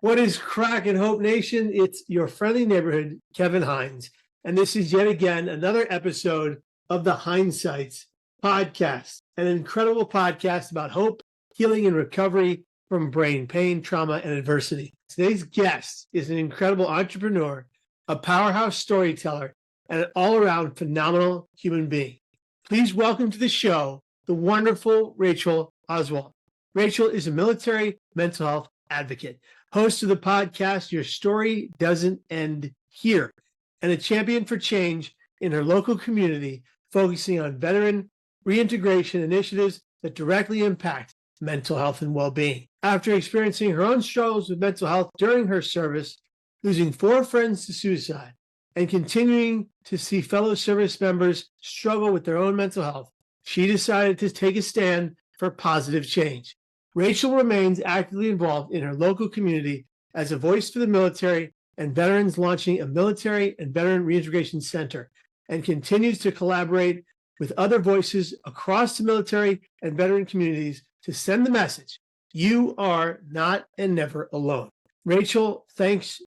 What is cracking, Hope Nation? It's your friendly neighborhood, Kevin Hines. And this is yet again another episode of the Hindsights podcast, an incredible podcast about hope, healing, and recovery from brain pain, trauma, and adversity. Today's guest is an incredible entrepreneur, a powerhouse storyteller, and an all-around phenomenal human being. Please welcome to the show the wonderful Rachel Oswald. Rachel is a military mental health advocate, host of the podcast Your Story Doesn't End Here, and a champion for change in her local community, focusing on veteran reintegration initiatives that directly impact mental health and well-being. After experiencing her own struggles with mental health during her service, losing 4 friends to suicide, and continuing to see fellow service members struggle with their own mental health, she decided to take a stand for positive change. Rachel remains actively involved in her local community as a voice for the military and veterans, launching a military and veteran reintegration center, and continues to collaborate with other voices across the military and veteran communities to send the message, you are not and never alone. Rachel, thanks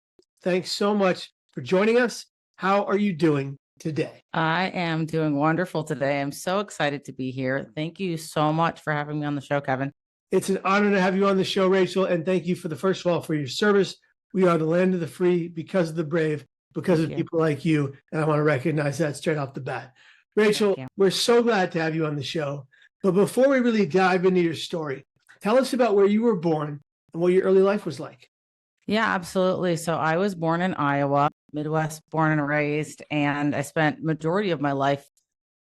so much for joining us. How are you doing today? I am doing wonderful today. I'm so excited to be here. Thank you so much for having me on the show, Kevin. It's an honor to have you on the show, Rachel, and thank you first of all, for your service. We are the land of the free because of the brave, because of people like you, and I want to recognize that straight off the bat. Rachel, we're so glad to have you on the show, but before we really dive into your story, tell us about where you were born and what your early life was like. Yeah, absolutely. So I was born in Iowa, Midwest, born and raised, and I spent majority of my life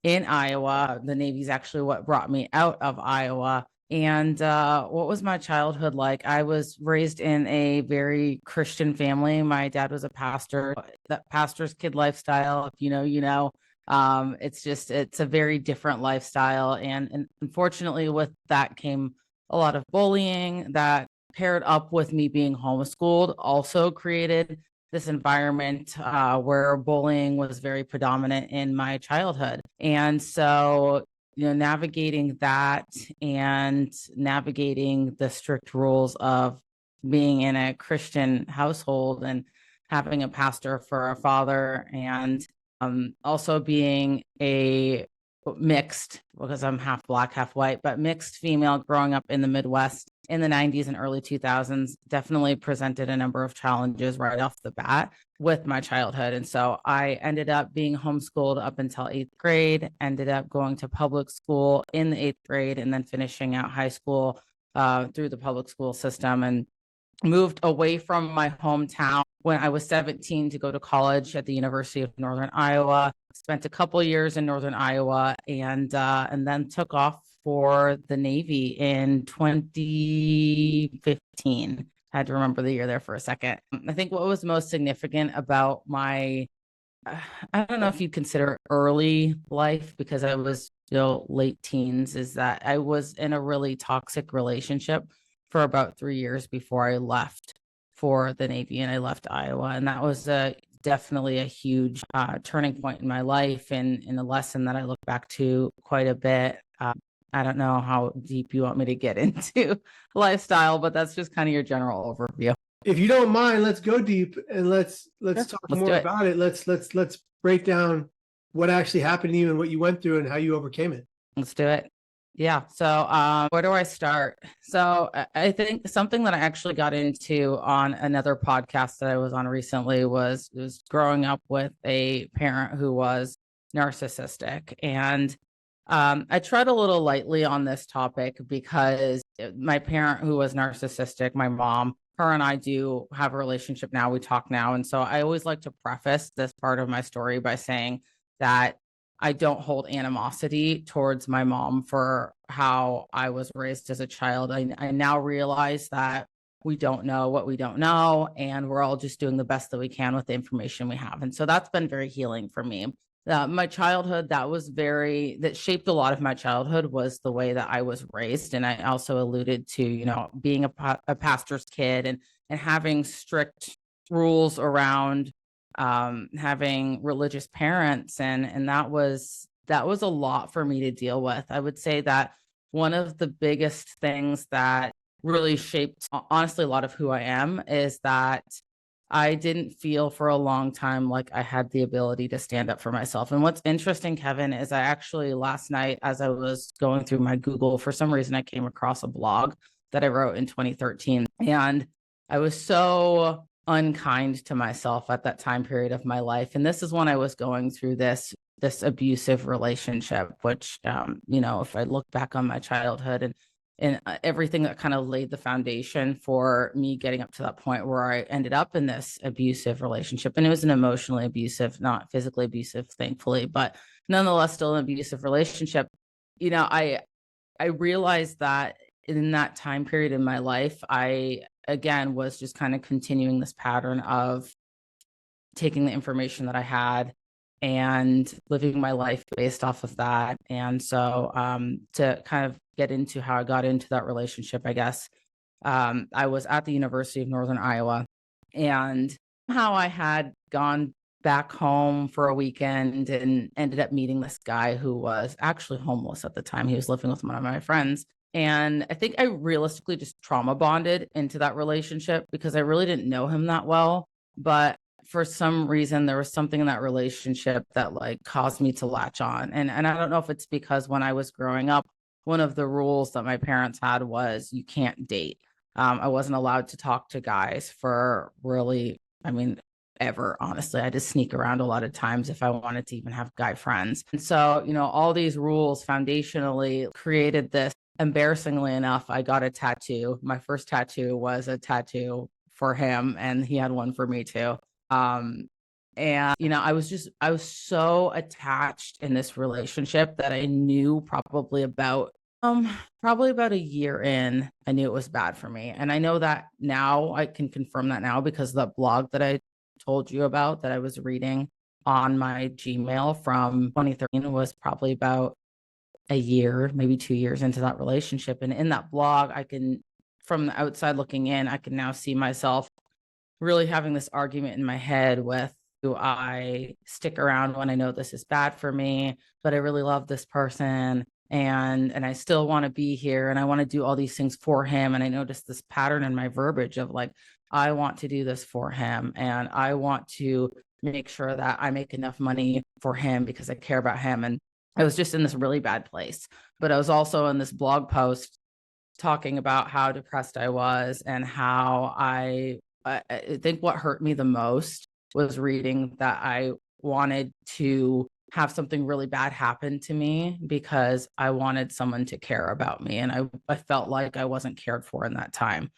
in Iowa. The Navy's actually what brought me out of Iowa. And what was my childhood like? I was raised in a very Christian family. My dad was a pastor. That pastor's kid lifestyle, if you know, you know. It's a very different lifestyle. And unfortunately, with that came a lot of bullying that paired up with me being homeschooled, also created this environment where bullying was very predominant in my childhood. And so navigating that and navigating the strict rules of being in a Christian household and having a pastor for a father, and also being a mixed, because I'm half black, half white, but mixed female growing up in the Midwest in the 90s and early 2000s definitely presented a number of challenges right off the bat with my childhood. And so I ended up being homeschooled up until 8th grade, ended up going to public school in the 8th grade, and then finishing out high school through the public school system, and moved away from my hometown when I was 17 to go to college at the University of Northern Iowa. Spent a couple years in Northern Iowa, and then took off for the Navy in 2015. I had to remember the year there for a second. I think what was most significant about my, I don't know if you'd consider early life, because I was still late teens, is that I was in a really toxic relationship for about 3 years before I left for the Navy, and I left Iowa. And that was definitely a huge turning point in my life, and a lesson that I look back to quite a bit. I don't know how deep you want me to get into lifestyle, but that's just kind of your general overview. If you don't mind, let's go deep and let's talk more about it. Let's break down what actually happened to you and what you went through and how you overcame it. Let's do it. Yeah. So where do I start? So I think something that I actually got into on another podcast that I was on recently was growing up with a parent who was narcissistic. And I tread a little lightly on this topic because my parent who was narcissistic, my mom, her and I do have a relationship now. We talk now. And so I always like to preface this part of my story by saying that I don't hold animosity towards my mom for how I was raised as a child. I now realize that we don't know what we don't know, and we're all just doing the best that we can with the information we have. And so that's been very healing for me. My childhood, that shaped a lot of my childhood, was the way that I was raised. And I also alluded to, being a pastor's kid and having strict rules around having religious parents. And that was a lot for me to deal with. I would say that one of the biggest things that really shaped, honestly, a lot of who I am, is that I didn't feel for a long time like I had the ability to stand up for myself. And what's interesting, Kevin, is I actually last night, as I was going through my Google, for some reason, I came across a blog that I wrote in 2013. And I was so unkind to myself at that time period of my life. And this is when I was going through this abusive relationship, which, if I look back on my childhood and everything that kind of laid the foundation for me getting up to that point where I ended up in this abusive relationship. And it was an emotionally abusive, not physically abusive, thankfully, but nonetheless, still an abusive relationship. I realized that in that time period in my life, I, again, was just kind of continuing this pattern of taking the information that I had and living my life based off of that. And so to kind of get into how I got into that relationship, I guess, I was at the University of Northern Iowa, and how I had gone back home for a weekend and ended up meeting this guy who was actually homeless at the time. He was living with one of my friends. And I think I realistically just trauma bonded into that relationship because I really didn't know him that well. But for some reason, there was something in that relationship that like caused me to latch on. And I don't know if it's because when I was growing up, one of the rules that my parents had was you can't date. I wasn't allowed to talk to guys for really, ever, honestly. I just sneak around a lot of times if I wanted to even have guy friends. And so, all these rules foundationally created this. Embarrassingly enough, I got a tattoo. My first tattoo was a tattoo for him, and he had one for me too. I was so attached in this relationship that I knew probably about a year in, I knew it was bad for me. And I know that now, I can confirm that now because the blog that I told you about that I was reading on my Gmail from 2013 was probably about a year, maybe 2 years into that relationship. And in that blog, from the outside looking in, I can now see myself really having this argument in my head with, do I stick around when I know this is bad for me, but I really love this person and I still want to be here and I want to do all these things for him. And I noticed this pattern in my verbiage of like, I want to do this for him and I want to make sure that I make enough money for him because I care about him. And I was just in this really bad place. But I was also in this blog post talking about how depressed I was and how I think what hurt me the most was reading that I wanted to have something really bad happen to me because I wanted someone to care about me. And I felt like I wasn't cared for in that time.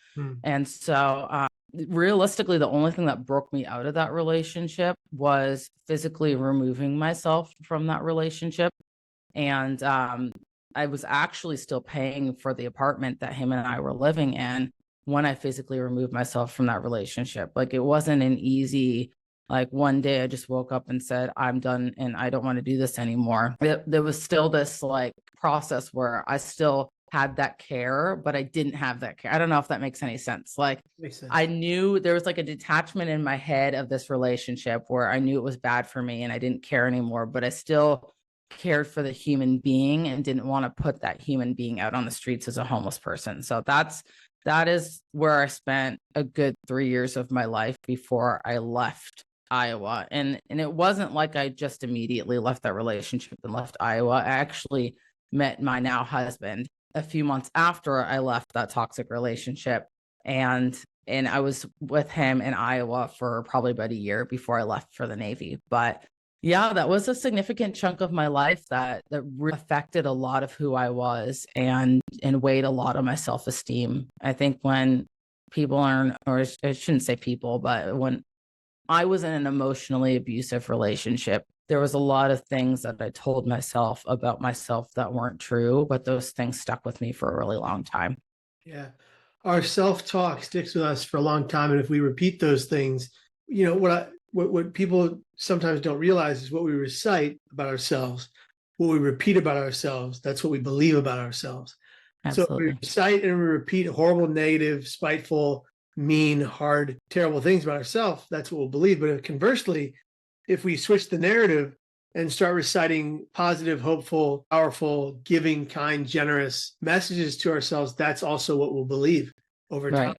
And so realistically, the only thing that broke me out of that relationship was physically removing myself from that relationship. And I was actually still paying for the apartment that him and I were living in when I physically removed myself from that relationship. Like, it wasn't an easy, like, one day I just woke up and said, I'm done and I don't want to do this anymore. There was still this like process where I still had that care, but I didn't have that care. I don't know if that makes any sense. Like, Makes sense. I knew there was like a detachment in my head of this relationship where I knew it was bad for me and I didn't care anymore, but I still cared for the human being and didn't want to put that human being out on the streets as a homeless person. So that is where I spent a good 3 years of my life before I left Iowa. And it wasn't like I just immediately left that relationship and left Iowa. I actually met my now husband a few months after I left that toxic relationship. And I was with him in Iowa for probably about a year before I left for the Navy. But yeah, that was a significant chunk of my life that affected a lot of who I was and weighed a lot on my self-esteem. I think when people aren't, or I shouldn't say people, but when I was in an emotionally abusive relationship, there was a lot of things that I told myself about myself that weren't true, but those things stuck with me for a really long time. Yeah. Our self-talk sticks with us for a long time. And if we repeat those things, what people sometimes don't realize is what we recite about ourselves, what we repeat about ourselves, that's what we believe about ourselves. Absolutely. So we recite and we repeat horrible, negative, spiteful, mean, hard, terrible things about ourselves. That's what we'll believe. But conversely, if we switch the narrative and start reciting positive, hopeful, powerful, giving, kind, generous messages to ourselves, that's also what we'll believe. over time. Right.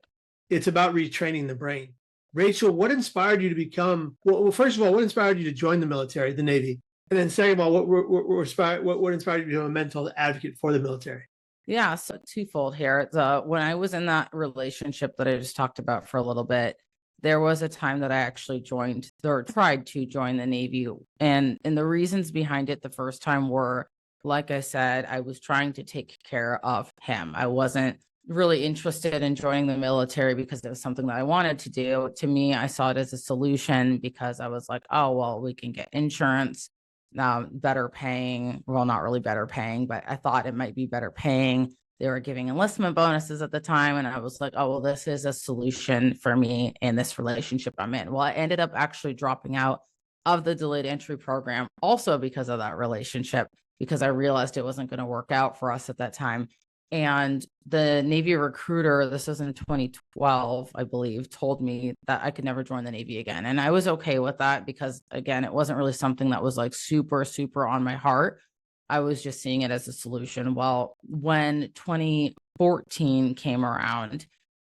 It's about retraining the brain. Rachel, what inspired you to become, well, first of all, what inspired you to join the military, the Navy? And then second of all, what inspired you to become a mental advocate for the military? Yeah, so twofold here. When I was in that relationship that I just talked about for a little bit, there was a time that I actually joined or tried to join the Navy. And the reasons behind it the first time were, like I said, I was trying to take care of him. I wasn't really interested in joining the military because it was something that I wanted to do. To me, I saw it as a solution because I was like, oh, well, we can get insurance, better paying. Well, not really better paying, but I thought it might be better paying. They were giving enlistment bonuses at the time. And I was like, oh, well, this is a solution for me in this relationship I'm in. Well, I ended up actually dropping out of the delayed entry program also because of that relationship, because I realized it wasn't going to work out for us at that time. And the Navy recruiter, this was in 2012, I believe, told me that I could never join the Navy again. And I was okay with that because, again, it wasn't really something that was like super, super on my heart. I was just seeing it as a solution. Well, when 2014 came around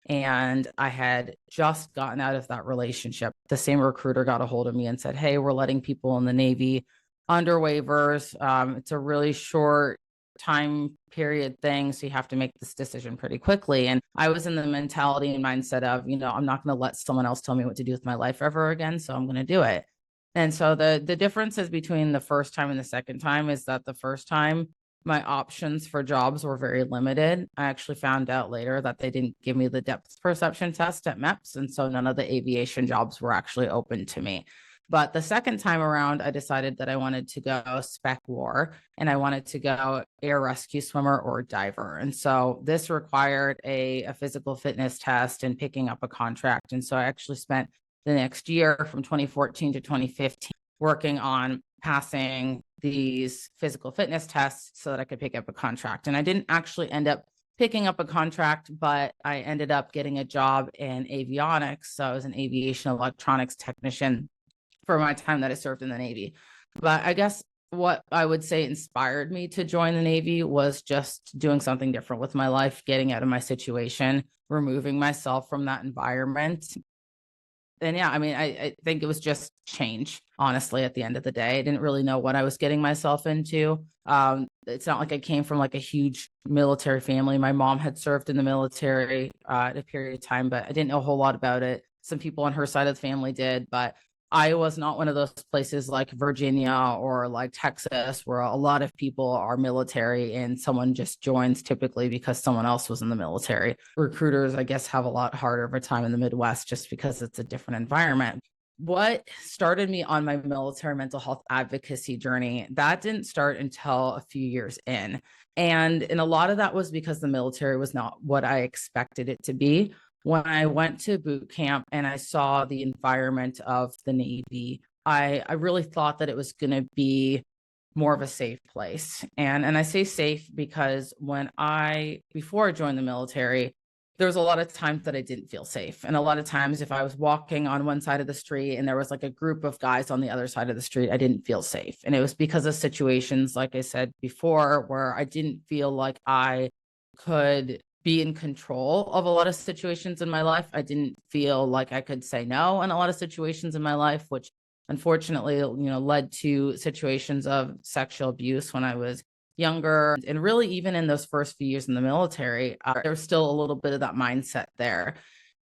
and I had just gotten out of that relationship, the same recruiter got a hold of me and said, hey, we're letting people in the Navy under waivers. It's a really short time period thing, so you have to make this decision pretty quickly. And I was in the mentality and mindset of, I'm not going to let someone else tell me what to do with my life ever again, so I'm going to do it. And so the differences between the first time and the second time is that the first time my options for jobs were very limited. I actually found out later that they didn't give me the depth perception test at MEPS, and so none of the aviation jobs were actually open to me. But the second time around, I decided that I wanted to go spec war and I wanted to go air rescue swimmer or diver. And so this required a physical fitness test and picking up a contract. And so I actually spent the next year from 2014 to 2015 working on passing these physical fitness tests so that I could pick up a contract. And I didn't actually end up picking up a contract, but I ended up getting a job in avionics. So I was an aviation electronics technician for my time that I served in the Navy. But I guess what I would say inspired me to join the Navy was just doing something different with my life, getting out of my situation, removing myself from that environment. And yeah, I mean, I think it was just change, honestly, at the end of the day. I didn't really know what I was getting myself into. It's not like I came from like a huge military family. My mom had served in the military at a period of time, but I didn't know a whole lot about it. Some people on her side of the family did, but Iowa's not one of those places like Virginia or like Texas where a lot of people are military and someone just joins typically because someone else was in the military. Recruiters, I guess, have a lot harder of a time in the Midwest just because it's a different environment. What started me on my military mental health advocacy journey, that didn't start until a few years in. And a lot of that was because the military was not what I expected it to be. When I went to boot camp and I saw the environment of the Navy, I really thought that it was going to be more of a safe place. And I say safe because before I joined the military, there was a lot of times that I didn't feel safe. And a lot of times if I was walking on one side of the street and there was like a group of guys on the other side of the street, I didn't feel safe. And it was because of situations, like I said before, where I didn't feel like I could be in control of a lot of situations in my life. I didn't feel like I could say no in a lot of situations in my life, which unfortunately, led to situations of sexual abuse when I was younger. And really, even in those first few years in the military, there was still a little bit of that mindset there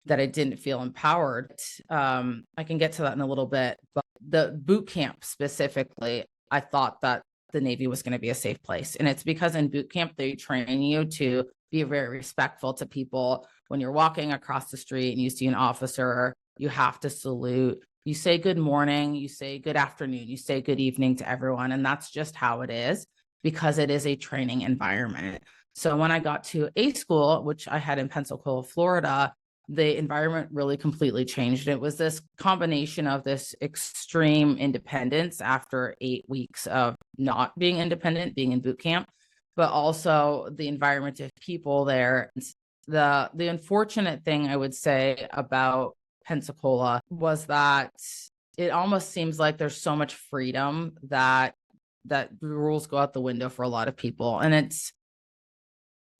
that I didn't feel empowered. I can get to that in a little bit, but the boot camp specifically, I thought that the Navy was going to be a safe place. And it's because in boot camp, they train you to be very respectful to people. When you're walking across the street and you see an officer, you have to salute. You say good morning, you say good afternoon, you say good evening to everyone. And that's just how it is because it is a training environment. So when I got to A school, which I had in Pensacola, Florida, the environment really completely changed. It was this combination of this extreme independence after 8 weeks of not being independent, being in boot camp, but also the environment of people there. The unfortunate thing I would say about Pensacola was that it almost seems like there's so much freedom that the rules go out the window for a lot of people. And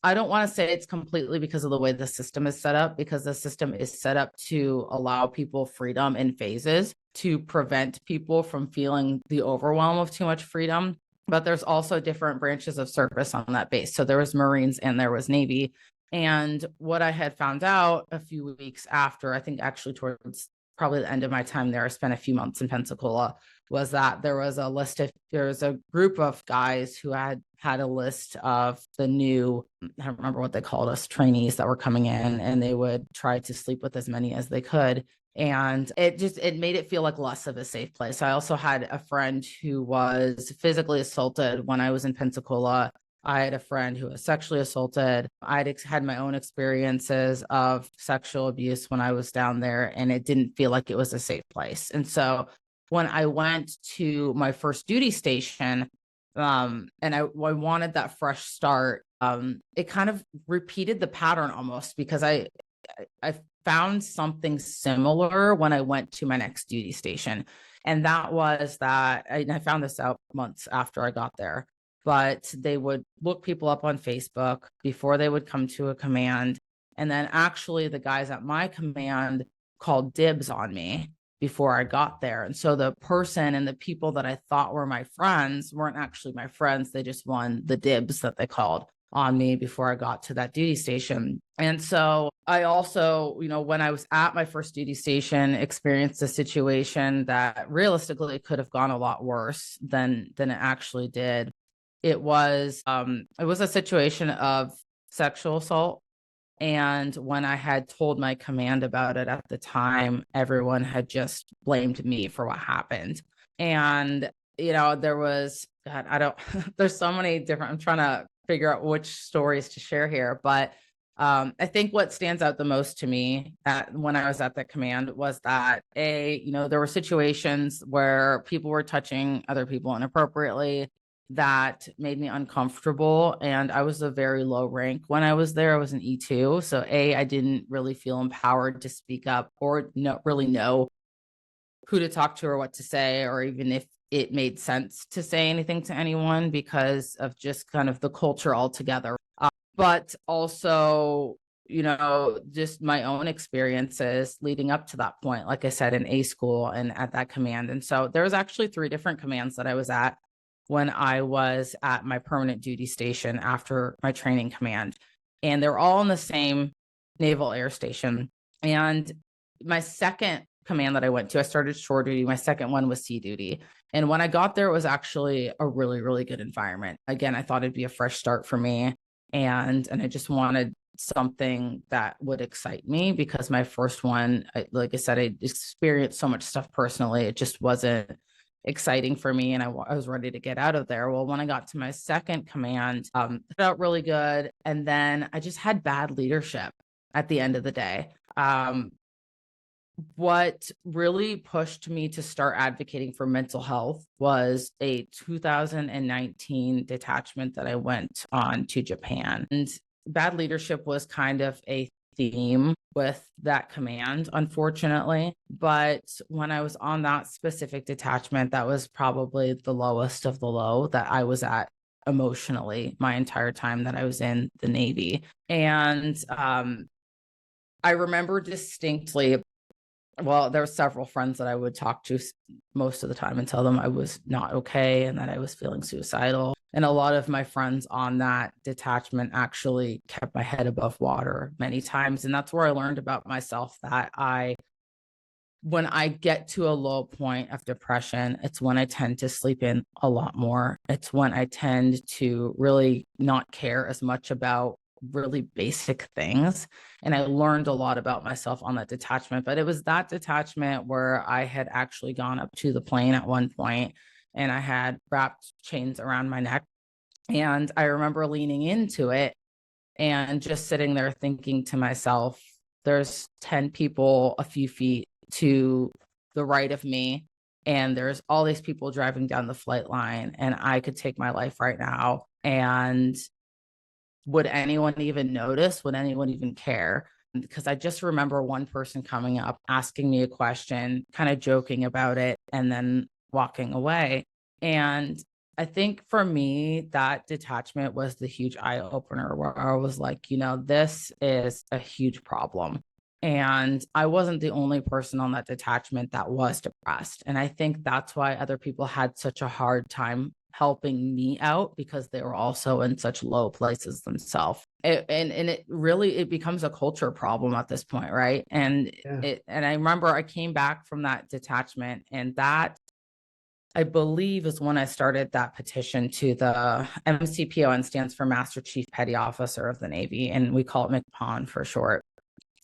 I don't want to say it's completely because of the way the system is set up, because the system is set up to allow people freedom in phases to prevent people from feeling the overwhelm of too much freedom. But there's also different branches of service on that base. So there was Marines and there was Navy. And what I had found out a few weeks after, I think actually towards probably the end of my time there, I spent a few months in Pensacola, was that there was a group of guys who had a list of the new, I don't remember what they called us, trainees that were coming in, and they would try to sleep with as many as they could. And it made it feel like less of a safe place. I also had a friend who was physically assaulted when I was in Pensacola. I had a friend who was sexually assaulted. I'd had my own experiences of sexual abuse when I was down there, and it didn't feel like it was a safe place. And so when I went to my first duty station, and I wanted that fresh start, it kind of repeated the pattern almost, because I found something similar when I went to my next duty station. And that was that, I found this out months after I got there, but they would look people up on Facebook before they would come to a command. And then actually the guys at my command called dibs on me before I got there. And so the person and the people that I thought were my friends weren't actually my friends. They just won the dibs that they called on me before I got to that duty station. And so I also, when I was at my first duty station, experienced a situation that realistically could have gone a lot worse than it actually did. It was a situation of sexual assault. And when I had told my command about it at the time, everyone had just blamed me for what happened. And, there was, God, there's so many different, I'm trying to figure out which stories to share here. But I think what stands out the most to me when I was at the command was that there were situations where people were touching other people inappropriately that made me uncomfortable. And I was a very low rank when I was there. I was an E2. So I didn't really feel empowered to speak up or really know who to talk to or what to say, or even if it made sense to say anything to anyone because of just kind of the culture altogether. But also, just my own experiences leading up to that point, like I said, in A school and at that command. And so there was actually 3 different commands that I was at when I was at my permanent duty station after my training command. And they're all in the same Naval Air Station. And my second command that I went to, I started shore duty. My second one was sea duty. And when I got there, it was actually a really, really good environment. Again, I thought it'd be a fresh start for me. And I just wanted something that would excite me, because my first one, like I said, I experienced so much stuff personally. It just wasn't exciting for me, and I was ready to get out of there. Well, when I got to my second command, it felt really good. And then I just had bad leadership at the end of the day. What really pushed me to start advocating for mental health was a 2019 detachment that I went on to Japan. And bad leadership was kind of a theme with that command, unfortunately. But when I was on that specific detachment, that was probably the lowest of the low that I was at emotionally my entire time that I was in the Navy. And I remember distinctly, well, there were several friends that I would talk to most of the time and tell them I was not okay and that I was feeling suicidal. And a lot of my friends on that detachment actually kept my head above water many times. And that's where I learned about myself that when I get to a low point of depression, it's when I tend to sleep in a lot more. It's when I tend to really not care as much about really basic things. And I learned a lot about myself on that detachment. But it was that detachment where I had actually gone up to the plane at one point and I had wrapped chains around my neck. And I remember leaning into it and just sitting there thinking to myself, there's 10 people a few feet to the right of me, and there's all these people driving down the flight line, and I could take my life right now. And would anyone even notice? Would anyone even care? Because I just remember one person coming up, asking me a question, kind of joking about it, and then walking away. And I think for me, that detachment was the huge eye opener where I was like, this is a huge problem. And I wasn't the only person on that detachment that was depressed. And I think that's why other people had such a hard time helping me out, because they were also in such low places themselves. And it becomes a culture problem at this point, right? And I remember I came back from that detachment, and that, I believe, is when I started that petition to the MCPON, stands for Master Chief Petty Officer of the Navy, and we call it MCPON for short.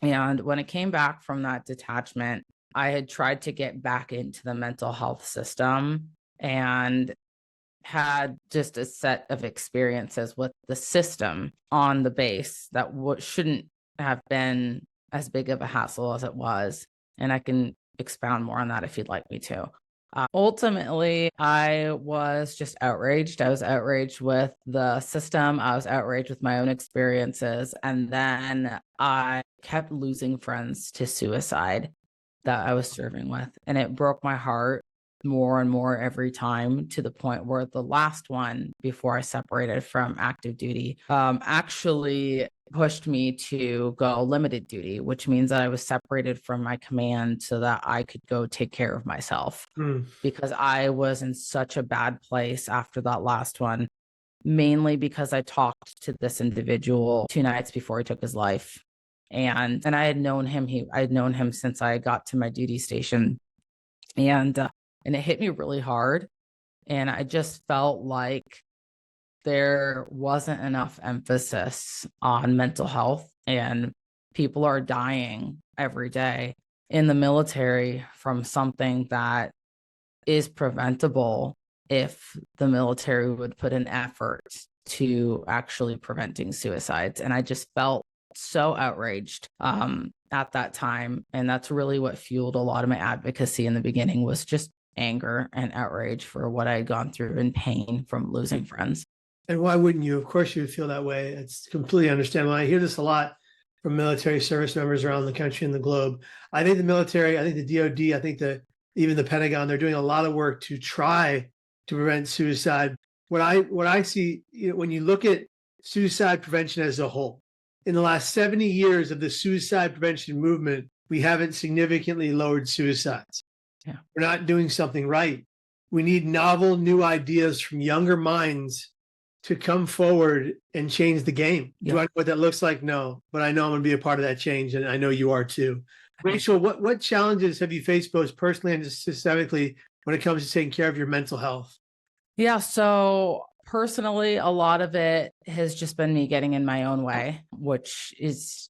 And when I came back from that detachment, I had tried to get back into the mental health system and had just a set of experiences with the system on the base that shouldn't have been as big of a hassle as it was. And I can expound more on that if you'd like me to. Ultimately, I was just outraged. I was outraged with the system. I was outraged with my own experiences. And then I kept losing friends to suicide that I was serving with. And it broke my heart more and more every time, to the point where the last one, before I separated from active duty, actually pushed me to go limited duty, which means that I was separated from my command so that I could go take care of myself. Because I was in such a bad place after that last one, mainly because I talked to this individual 2 nights before he took his life. And I had known him. I had known him since I got to my duty station. And it hit me really hard. And I just felt like there wasn't enough emphasis on mental health, and people are dying every day in the military from something that is preventable if the military would put an effort to actually preventing suicides. And I just felt so outraged at that time. And that's really what fueled a lot of my advocacy in the beginning, was just anger and outrage for what I had gone through and pain from losing friends. And why wouldn't you? Of course you would feel that way. It's completely understandable. I hear this a lot from military service members around the country and the globe. I think the military, I think the DOD, I think even the Pentagon, they're doing a lot of work to try to prevent suicide. What I see, when you look at suicide prevention as a whole, in the last 70 years of the suicide prevention movement, we haven't significantly lowered suicides. Yeah. We're not doing something right. We need novel, new ideas from younger minds to come forward and change the game. Yeah. Do I know what that looks like? No, but I know I'm going to be a part of that change, and I know you are too. Rachel, what challenges have you faced both personally and systemically when it comes to taking care of your mental health? Yeah, so personally, a lot of it has just been me getting in my own way, which is,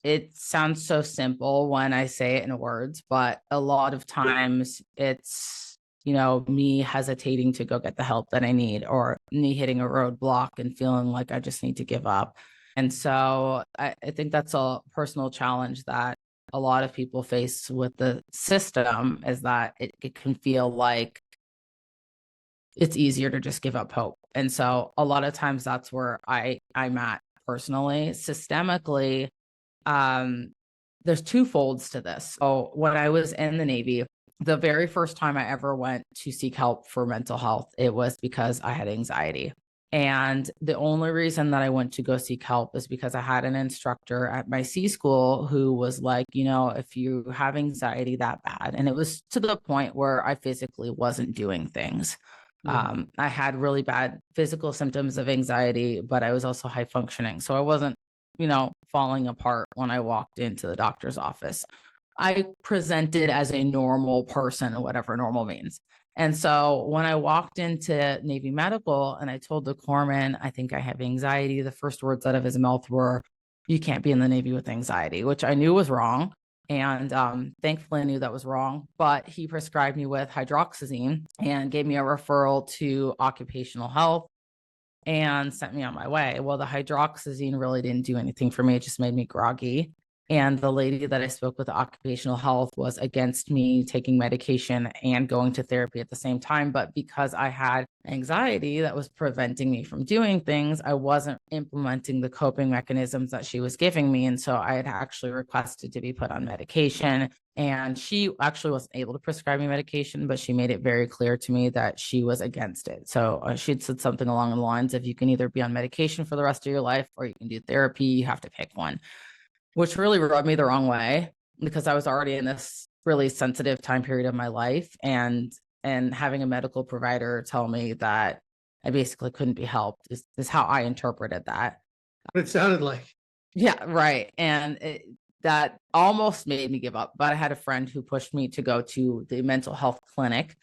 it sounds so simple when I say it in words, but a lot of times it's, me hesitating to go get the help that I need, or me hitting a roadblock and feeling like I just need to give up. And so I think that's a personal challenge that a lot of people face with the system, is that it can feel like it's easier to just give up hope. And so a lot of times that's where I'm at personally. Systemically, there's two folds to this. So when I was in the Navy, the very first time I ever went to seek help for mental health, it was because I had anxiety. And the only reason that I went to go seek help is because I had an instructor at my sea school who was like, if you have anxiety that bad, and it was to the point where I physically wasn't doing things. I had really bad physical symptoms of anxiety, but I was also high functioning. So I wasn't, falling apart when I walked into the doctor's office. I presented as a normal person, whatever normal means. And so when I walked into Navy Medical and I told the corpsman, I think I have anxiety, the first words out of his mouth were, "You can't be in the Navy with anxiety," which I knew was wrong. And thankfully I knew that was wrong, but he prescribed me with hydroxyzine and gave me a referral to occupational health and sent me on my way. Well, the hydroxyzine really didn't do anything for me. It just made me groggy. And the lady that I spoke with, occupational health, was against me taking medication and going to therapy at the same time. But because I had anxiety that was preventing me from doing things, I wasn't implementing the coping mechanisms that she was giving me. And so I had actually requested to be put on medication. And she actually wasn't able to prescribe me medication, but she made it very clear to me that she was against it. So she'd said something along the lines of, you can either be on medication for the rest of your life or you can do therapy. You have to pick one, which really rubbed me the wrong way because I was already in this really sensitive time period of my life, and having a medical provider tell me that I basically couldn't be helped is how I interpreted that. What it sounded like. Yeah, right. And that almost made me give up. But I had a friend who pushed me to go to the mental health clinic,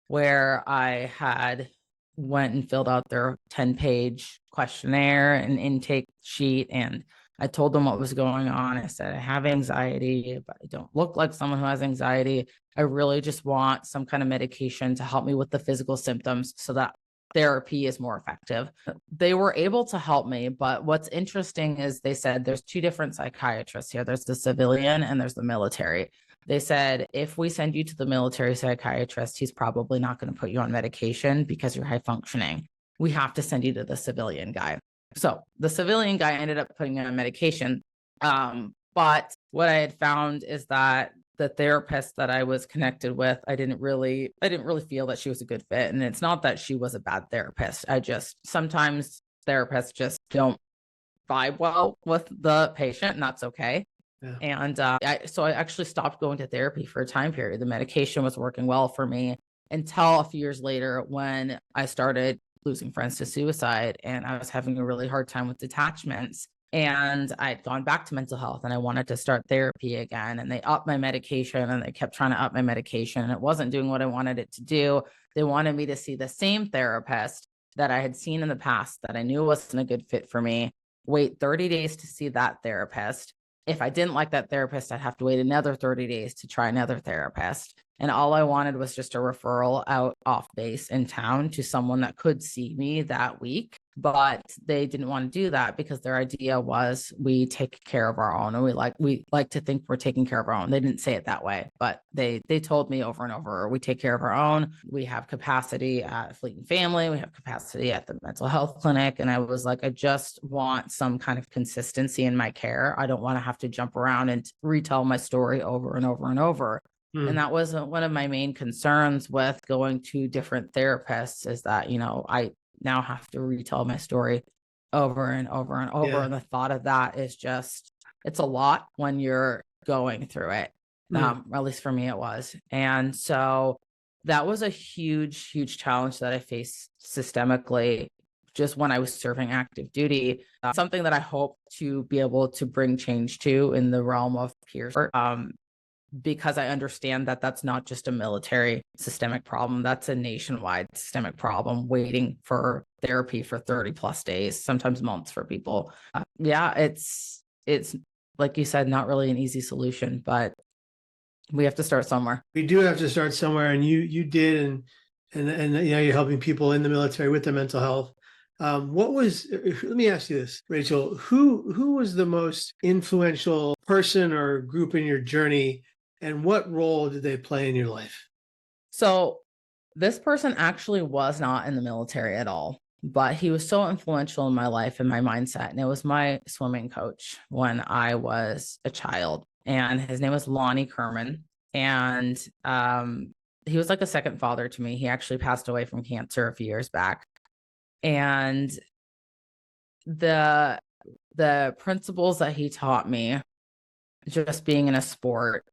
where I had went and filled out their 10-page questionnaire and intake sheet. And I told them what was going on. I said, I have anxiety, but I don't look like someone who has anxiety. I really just want some kind of medication to help me with the physical symptoms so that therapy is more effective. They were able to help me, but what's interesting is they said there's two different psychiatrists here. There's the civilian and there's the military. They said, if we send you to the military psychiatrist, he's probably not going to put you on medication because you're high functioning. We have to send you to the civilian guy. So the civilian guy ended up putting me on medication. But what I had found is that the therapist that I was connected with, I didn't really feel that she was a good fit. And it's not that she was a bad therapist. Sometimes therapists just don't vibe well with the patient, and that's okay. Yeah. And so I actually stopped going to therapy for a time period. The medication was working well for me until a few years later, when I started losing friends to suicide, and I was having a really hard time with detachments. And I'd gone back to mental health and I wanted to start therapy again. And they upped my medication, and they kept trying to up my medication, and it wasn't doing what I wanted it to do. They wanted me to see the same therapist that I had seen in the past that I knew wasn't a good fit for me, wait 30 days to see that therapist. If I didn't like that therapist, I'd have to wait another 30 days to try another therapist. And all I wanted was just a referral out off base in town to someone that could see me that week. But they didn't want to do that because their idea was, we take care of our own, and we like to think we're taking care of our own. They didn't say it that way, but they told me over and over, we take care of our own. We have capacity at Fleet and Family. We have capacity at the mental health clinic. And I was like, I just want some kind of consistency in my care. I don't want to have to jump around and retell my story over and over and over. And that was one of my main concerns with going to different therapists, is that, I now have to retell my story over and over and over. Yeah. And the thought of that is just, it's a lot when you're going through it. At least for me, it was. And so that was a huge, huge challenge that I faced systemically just when I was serving active duty. Something that I hope to be able to bring change to in the realm of peer support. Because I understand that that's not just a military systemic problem. That's a nationwide systemic problem, waiting for therapy for 30 plus days, sometimes months for people. It's like you said, not really an easy solution, but we have to start somewhere. We do have to start somewhere. And you did, and you're helping people in the military with their mental health. Let me ask you this, Rachel, who was the most influential person or group in your journey? And what role did they play in your life? So this person actually was not in the military at all, but he was so influential in my life and my mindset. And it was my swimming coach when I was a child. And his name was Lonnie Kerman. And he was like a second father to me. He actually passed away from cancer a few years back. And the principles that he taught me, just being in a sport,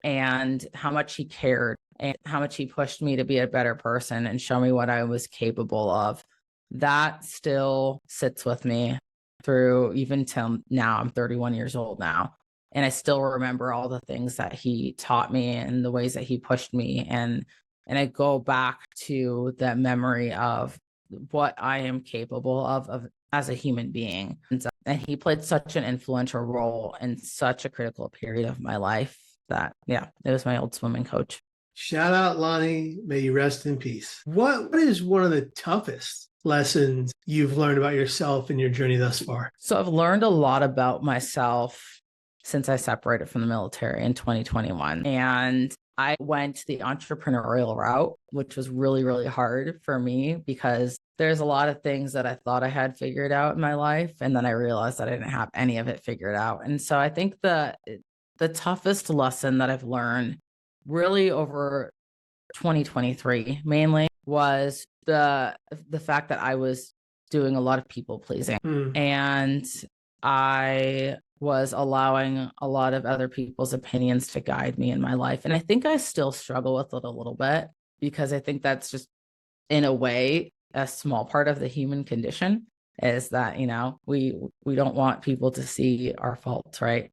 and how much he cared and how much he pushed me to be a better person and show me what I was capable of, that still sits with me through even till now. I'm 31 years old now, and I still remember all the things that he taught me and the ways that he pushed me. And I go back to that memory of what I am capable of as a human being. And he played such an influential role in such a critical period of my life that, it was my old swimming coach. Shout out, Lonnie. May you rest in peace. What is one of the toughest lessons you've learned about yourself in your journey thus far? So I've learned a lot about myself since I separated from the military in 2021. And I went the entrepreneurial route, which was really, really hard for me because there's a lot of things that I thought I had figured out in my life. And then I realized that I didn't have any of it figured out. And so I think the toughest lesson that I've learned really over 2023 mainly was the fact that I was doing a lot of people pleasing. And I was allowing a lot of other people's opinions to guide me in my life. And I think I still struggle with it a little bit because I think that's just, in a way, a small part of the human condition is that, we don't want people to see our faults, right?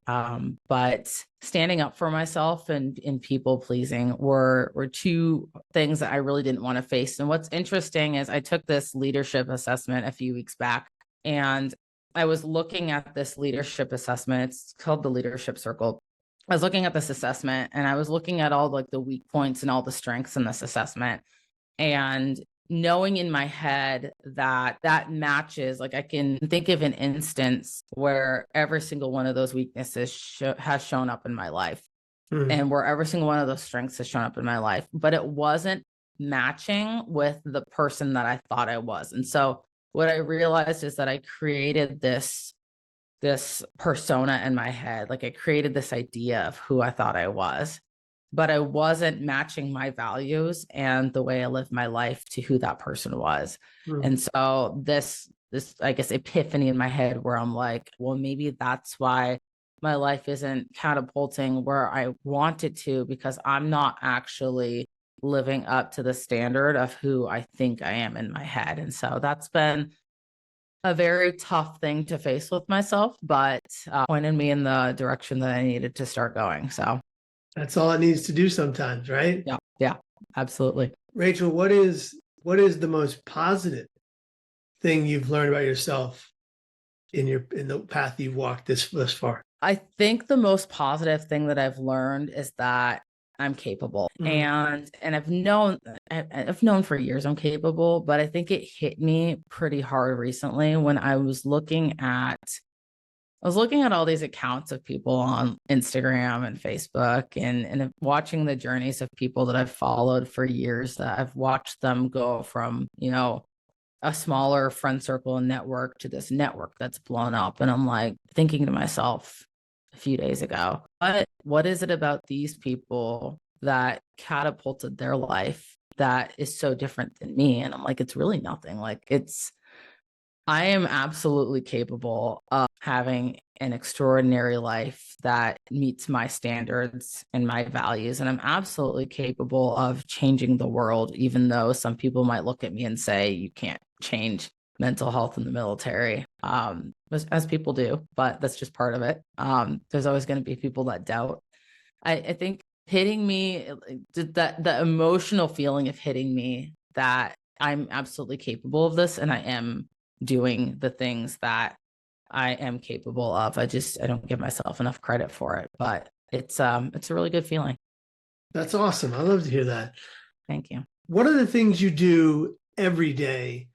But standing up for myself and in people pleasing were two things that I really didn't want to face. And what's interesting is I took this leadership assessment a few weeks back, and I was looking at this leadership assessment. It's called the Leadership Circle. I was looking at this assessment and I was looking at all like the weak points and all the strengths in this assessment, and knowing in my head that matches, like I can think of an instance where every single one of those weaknesses has shown up in my life, and where every single one of those strengths has shown up in my life, but it wasn't matching with the person that I thought I was. And so what I realized is that I created this persona in my head. Like I created this idea of who I thought I was, but I wasn't matching my values and the way I lived my life to who that person was. And so this, I guess, epiphany in my head where I'm like, well, maybe that's why my life isn't catapulting where I want it to, because I'm not actually living up to the standard of who I think I am in my head. And so that's been a very tough thing to face with myself, but pointed me in the direction that I needed to start going. So that's all it needs to do sometimes, right? Yeah, absolutely. Rachel, what is the most positive thing you've learned about yourself in the path you've walked this far? I think the most positive thing that I've learned is that I'm capable. And I've known for years I'm capable, but I think it hit me pretty hard recently when I was looking at all these accounts of people on Instagram and Facebook and watching the journeys of people that I've followed for years, that I've watched them go from, a smaller friend circle and network to this network that's blown up. And I'm like thinking to myself a few days ago, what is it about these people that catapulted their life that is so different than me? And I'm like, it's really nothing. Like I am absolutely capable of having an extraordinary life that meets my standards and my values. And I'm absolutely capable of changing the world, even though some people might look at me and say, you can't change mental health in the military, as people do, but that's just part of it. There's always going to be people that doubt. I think hitting me, the emotional feeling of hitting me that I'm absolutely capable of this, and I am doing the things that I am capable of. I don't give myself enough credit for it, but it's a really good feeling. That's awesome. I love to hear that. Thank you. What are the things you do every day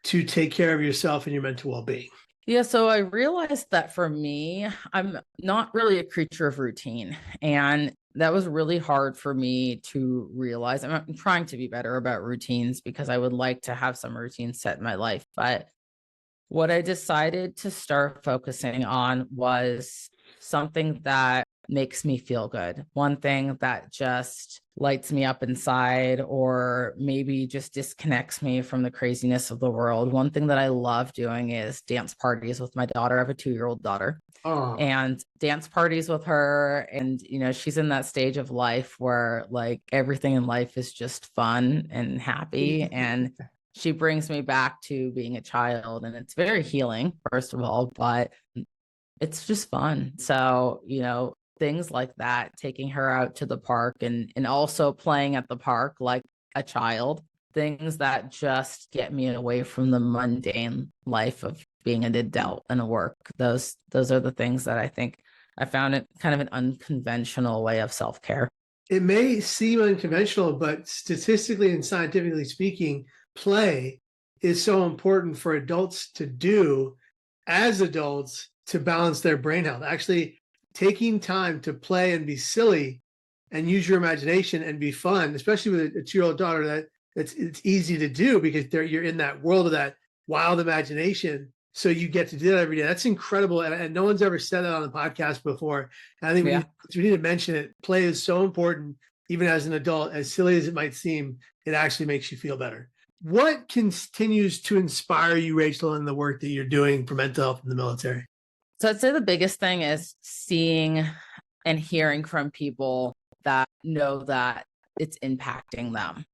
to take care of yourself and your mental well-being? Yeah, so I realized that for me, I'm not really a creature of routine. And that was really hard for me to realize. I'm trying to be better about routines because I would like to have some routines set in my life. But what I decided to start focusing on was something that makes me feel good. One thing that just lights me up inside, or maybe just disconnects me from the craziness of the world. One thing that I love doing is dance parties with my daughter. I have a 2-year-old daughter. And dance parties with her. And, she's in that stage of life where like everything in life is just fun and happy. And she brings me back to being a child, and it's very healing, first of all, but it's just fun. So, things like that, taking her out to the park and also playing at the park like a child, things that just get me away from the mundane life of being an adult and a work. Those are the things that I think I found it kind of an unconventional way of self-care. It may seem unconventional, but statistically and scientifically speaking, play is so important for adults to do as adults to balance their brain health. Actually, taking time to play and be silly and use your imagination and be fun, especially with a 2-year-old daughter, it's easy to do because you're in that world of that wild imagination. So you get to do that every day. That's incredible. And no one's ever said that on the podcast before. And I think we need to mention it. Play is so important, even as an adult, as silly as it might seem, it actually makes you feel better. What continues to inspire you, Rachel, in the work that you're doing for mental health in the military? So I'd say the biggest thing is seeing and hearing from people that know that it's impacting them.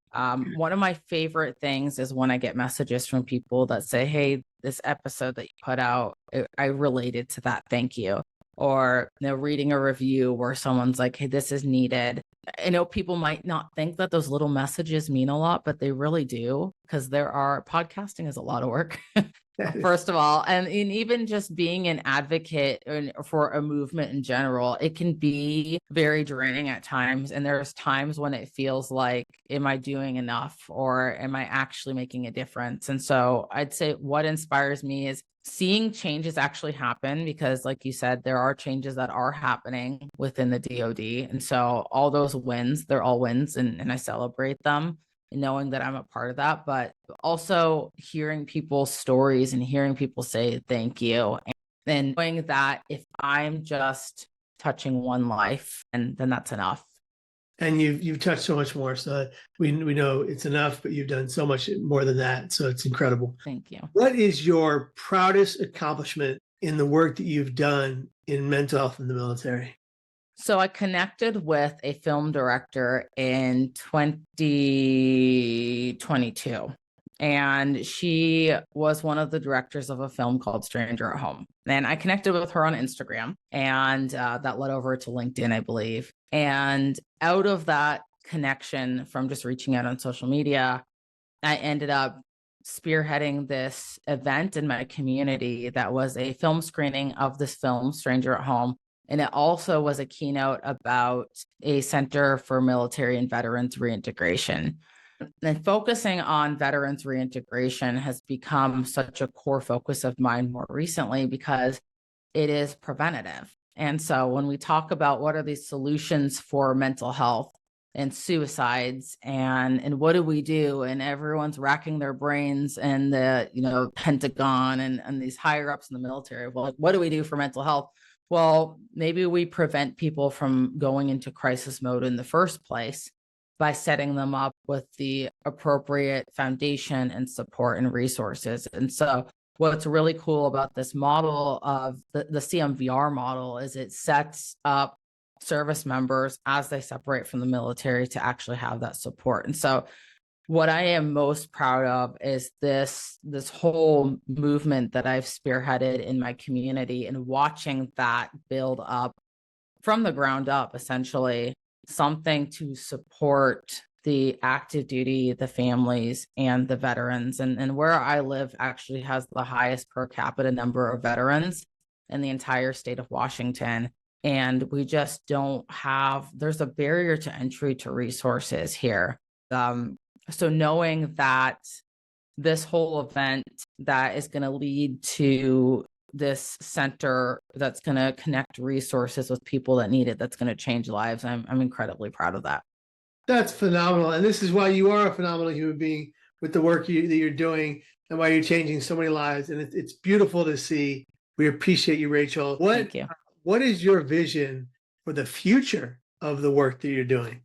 One of my favorite things is when I get messages from people that say, hey, this episode that you put out, I related to that. Thank you. Or, reading a review where someone's like, hey, this is needed. I know people might not think that those little messages mean a lot, but they really do, because podcasting is a lot of work. First of all, and even just being an advocate for a movement in general, it can be very draining at times. And there's times when it feels like, am I doing enough, or am I actually making a difference? And so I'd say what inspires me is seeing changes actually happen, because like you said, there are changes that are happening within the DoD. And so all those wins, they're all wins, and I celebrate them, and knowing that I'm a part of that, but also hearing people's stories and hearing people say thank you, and knowing that if I'm just touching one life, and then that's enough. And you've touched so much more. So we know it's enough, but you've done so much more than that. So it's incredible. Thank you. What is your proudest accomplishment in the work that you've done in mental health in the military? So I connected with a film director in 2022, and she was one of the directors of a film called Stranger at Home. And I connected with her on Instagram, and that led over to LinkedIn, I believe. And out of that connection from just reaching out on social media, I ended up spearheading this event in my community that was a film screening of this film, Stranger at Home. And it also was a keynote about a Center for Military and Veterans Reintegration. And focusing on veterans reintegration has become such a core focus of mine more recently, because it is preventative. And so when we talk about what are these solutions for mental health and suicides, and what do we do, and everyone's racking their brains, and the Pentagon and these higher ups in the military, well, what do we do for mental health? Well, maybe we prevent people from going into crisis mode in the first place by setting them up with the appropriate foundation and support and resources. And so what's really cool about this model of the CMVR model is it sets up service members as they separate from the military to actually have that support. And so what I am most proud of is this whole movement that I've spearheaded in my community, and watching that build up from the ground up, essentially something to support the active duty, the families, and the veterans. And where I live actually has the highest per capita number of veterans in the entire state of Washington. And we just there's a barrier to entry to resources here. So knowing that this whole event that is going to lead to this center that's going to connect resources with people that need it, that's going to change lives, I'm incredibly proud of that. That's phenomenal. And this is why you are a phenomenal human being, with the work that you're doing, and why you're changing so many lives. And it's beautiful to see. We appreciate you, Rachel. Thank you. What is your vision for the future of the work that you're doing?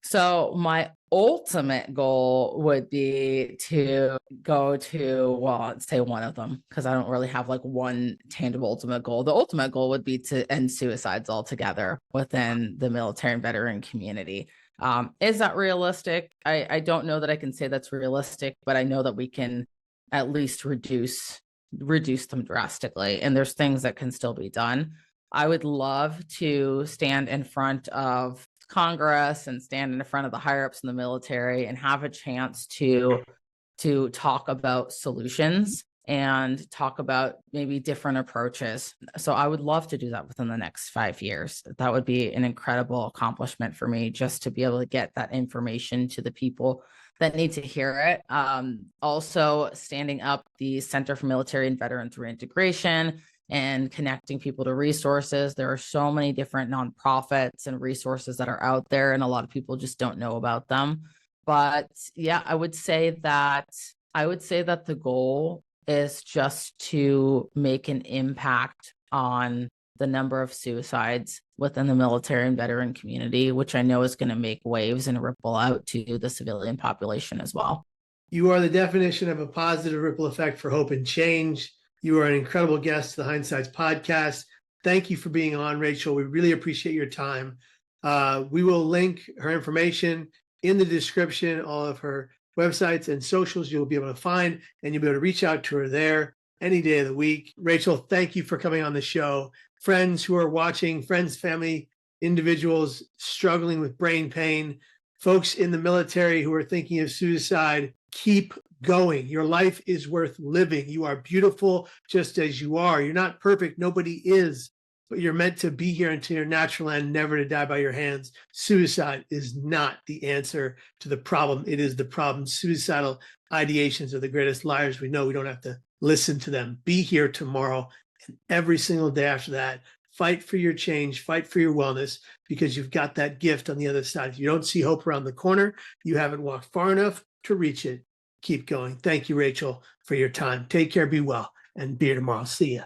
So my ultimate goal would be to go to, well, I'd say one of them, because I don't really have like one tangible ultimate goal. The ultimate goal would be to end suicides altogether within the military and veteran community. Is that realistic? I don't know that I can say that's realistic, but I know that we can at least reduce them drastically. And there's things that can still be done. I would love to stand in front of Congress and stand in front of the higher ups in the military and have a chance to talk about solutions and talk about maybe different approaches. So I would love to do that within the next 5 years. That would be an incredible accomplishment for me, just to be able to get that information to the people that need to hear it. Also standing up the Center for Military and Veterans Reintegration and connecting people to resources. There are so many different nonprofits and resources that are out there, and a lot of people just don't know about them. But yeah, I would say that the goal is just to make an impact on the number of suicides within the military and veteran community, which I know is going to make waves and ripple out to the civilian population as well. You are the definition of a positive ripple effect for hope and change. You are an incredible guest to the Hindsights podcast. Thank you for being on, Rachel. We really appreciate your time. We will link her information in the description, all of her websites and socials you'll be able to find, and you'll be able to reach out to her there any day of the week. Rachel, thank you for coming on the show. Friends who are watching, friends, family, individuals struggling with brain pain, folks in the military who are thinking of suicide, keep going. Your life is worth living. You are beautiful just as you are. You're not perfect. Nobody is, but you're meant to be here until your natural end, never to die by your hands. Suicide is not the answer to the problem. It is the problem. Suicidal ideations are the greatest liars we know. We don't have to listen to them. Be here tomorrow and every single day after that. Fight for your change, fight for your wellness, because you've got that gift on the other side. If you don't see hope around the corner, you haven't walked far enough to reach it. Keep going. Thank you, Rachel, for your time. Take care, be well, and be here tomorrow. See ya.